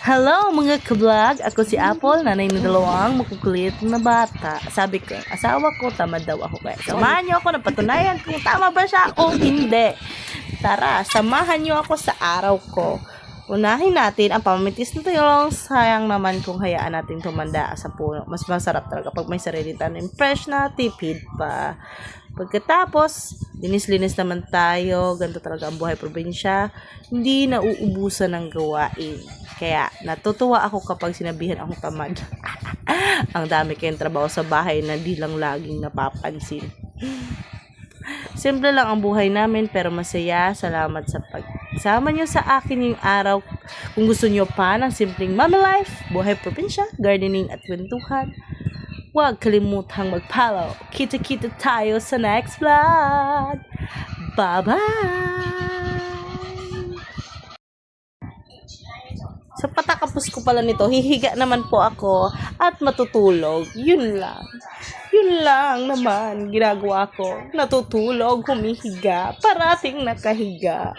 Hello mga kablog! Ako si Apple, nanay ng dalawang makukulit na bata. Sabi ko, asawa ko, tamad daw ako. Kaya samahan niyo ako na patunayan kung tama ba siya o hindi. Tara, samahan niyo ako sa araw ko. Unahin natin ang pamamitis na tulong. Sayang naman kung hayaan natin tumanda sa puno. Mas masarap talaga pag may sarili tanim. Fresh na, tipid pa. Pagkatapos, linis-linis naman tayo. Ganito talaga ang buhay probinsya. Hindi nauubusan ng gawain. Kaya natutuwa ako kapag sinabihan akong tamad. Ang dami kayong trabaho sa bahay na di lang laging napapansin. Simple lang ang buhay namin pero masaya. Salamat sa pagsama nyo sa akin yung araw. Kung gusto nyo pa ng simpleng mama life, buhay probinsya, gardening at kwentuhan, huwag kalimutang mag-follow. Kita-kita tayo sa next vlog. Bye-bye! Sa patakapos ko pala nito, hihiga naman po ako at matutulog. Yun lang. Yun lang naman ginagawa ko. Natutulog, humihiga, parating nakahiga.